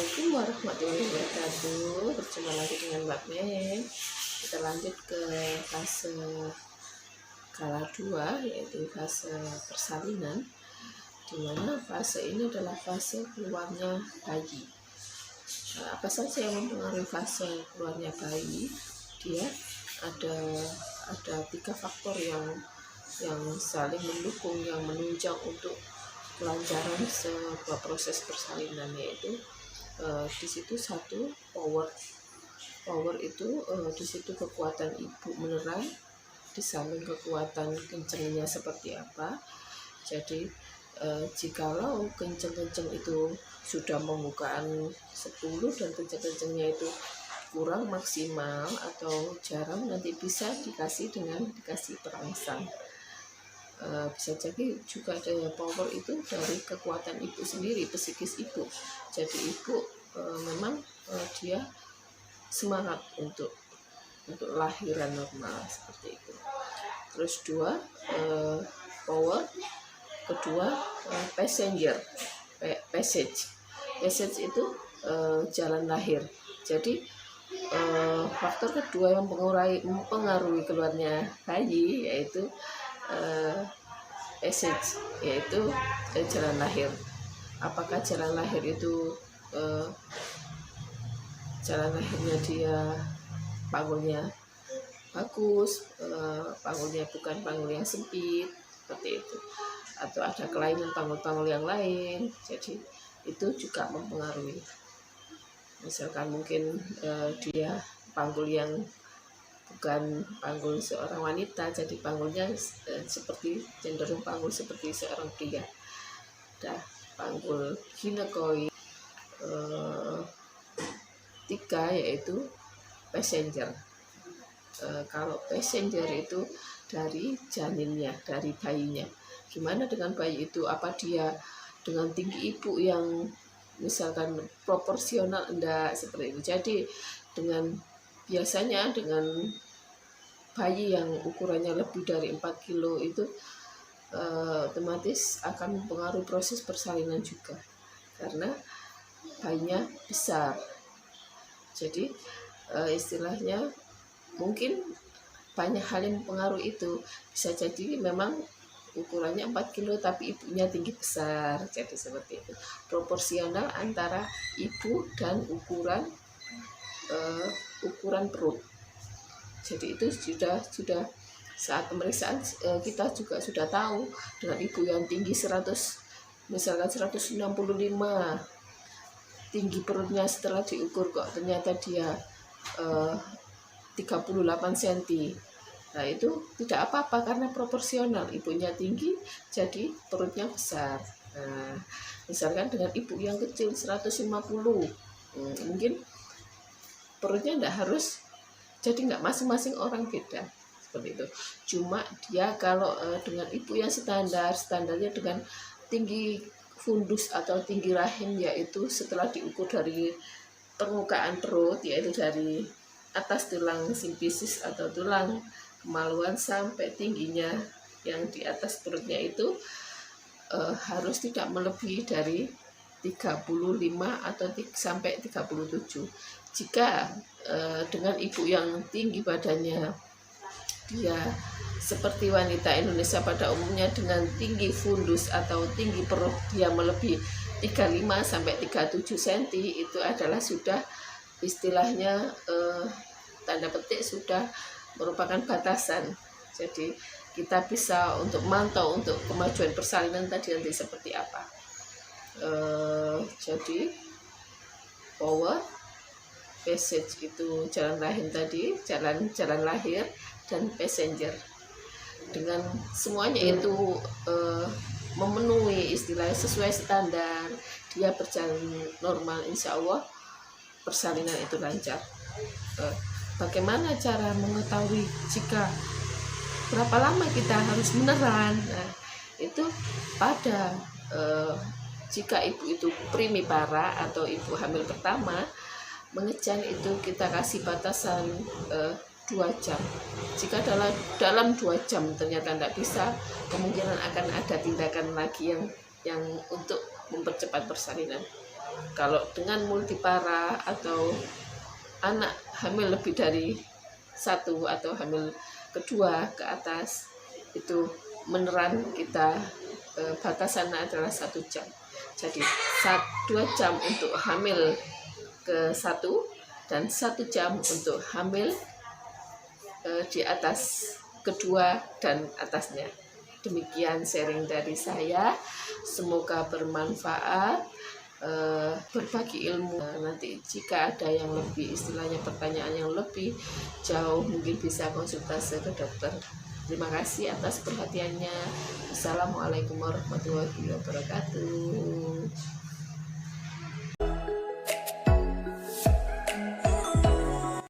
Assalamualaikum warahmatullahi wabarakatuh. Berjumpa lagi dengan Mbak Mei. Kita lanjut ke fase kala 2, yaitu fase persalinan, dimana fase ini adalah fase keluarnya bayi. Apa saja yang mempengaruhi fase keluarnya bayi? Dia ada 3 faktor yang saling mendukung, yang menunjang untuk kelancaran sebuah proses persalinan, yaitu di situ satu, power itu di situ kekuatan ibu meneran, di samping kekuatan kencengnya seperti apa. Jadi jikalau kenceng-kenceng itu sudah membukaan 10 dan kenceng-kencengnya itu kurang maksimal atau jarang, nanti bisa dikasih perangsang. Bisa jadi juga ada power itu dari kekuatan ibu sendiri, psikis ibu. Jadi ibu memang dia semangat untuk lahiran normal seperti itu. Terus 2, power kedua, passage itu jalan lahir. Jadi faktor kedua yang mempengaruhi keluarnya bayi yaitu passage, yaitu jalan lahir. Apakah jalan lahir itu jalan lahirnya dia panggulnya bagus, panggulnya bukan panggul yang sempit seperti itu, atau ada kelainan panggul-panggul yang lain. Jadi itu juga mempengaruhi. Misalkan mungkin dia panggul yang bukan panggul seorang wanita, jadi panggulnya seperti cenderung panggul seperti seorang pria. Ada panggul ginekoid. 3 yaitu passenger. Kalau passenger itu dari janinnya, dari bayinya. Gimana dengan bayi itu? Apa dia dengan tinggi ibu yang misalkan proporsional? Enggak seperti itu. Jadi biasanya dengan bayi yang ukurannya lebih dari 4 kilo itu otomatis akan mempengaruhi proses persalinan juga, karena bayinya besar. Jadi istilahnya mungkin banyak hal yang mempengaruhi itu. Bisa jadi memang ukurannya 4 kilo tapi ibunya tinggi besar, jadi seperti itu. Proporsional antara ibu dan ukuran perut. Jadi itu sudah saat pemeriksaan kita juga sudah tahu, dengan ibu yang tinggi 165, tinggi perutnya setelah diukur kok ternyata dia 38 cm. Nah itu tidak apa-apa karena proporsional, ibunya tinggi jadi perutnya besar. Nah, misalkan dengan ibu yang kecil 150, mungkin perutnya tidak harus, jadi nggak masing-masing orang beda seperti itu. Cuma dia kalau dengan ibu yang standarnya dengan tinggi fundus atau tinggi rahim, yaitu setelah diukur dari permukaan perut, yaitu dari atas tulang simfisis atau tulang kemaluan sampai tingginya yang di atas perutnya itu harus tidak melebihi dari 35 atau sampai 37. Jika dengan ibu yang tinggi badannya, dia seperti wanita Indonesia pada umumnya dengan tinggi fundus atau tinggi perut dia melebihi 35 sampai 37 cm, itu adalah sudah istilahnya tanda petik sudah merupakan batasan. Jadi kita bisa untuk mantau untuk kemajuan persalinan tadi nanti seperti apa. Jadi power, passage itu jalan rahim tadi, jalan lahir, dan passenger. Dengan semuanya itu memenuhi istilahnya sesuai standar, dia berjalan normal, insya Allah persalinan itu lancar. Bagaimana cara mengetahui jika berapa lama kita harus meneran? Nah, itu pada jika ibu itu primipara atau ibu hamil pertama, mengejan itu kita kasih batasan 2 jam. Jika dalam 2 jam ternyata tidak bisa, kemungkinan akan ada tindakan lagi yang untuk mempercepat persalinan. Kalau dengan multipara atau anak hamil lebih dari satu atau hamil kedua ke atas, itu meneran kita batasannya adalah 1 jam. Jadi 2 jam untuk hamil ke satu dan 1 jam untuk hamil di atas kedua dan atasnya. Demikian sharing dari saya, semoga bermanfaat, berbagi ilmu. Nanti jika ada yang lebih, istilahnya pertanyaan yang lebih jauh, mungkin bisa konsultasi ke dokter. Terima kasih atas perhatiannya. Assalamualaikum warahmatullahi wabarakatuh.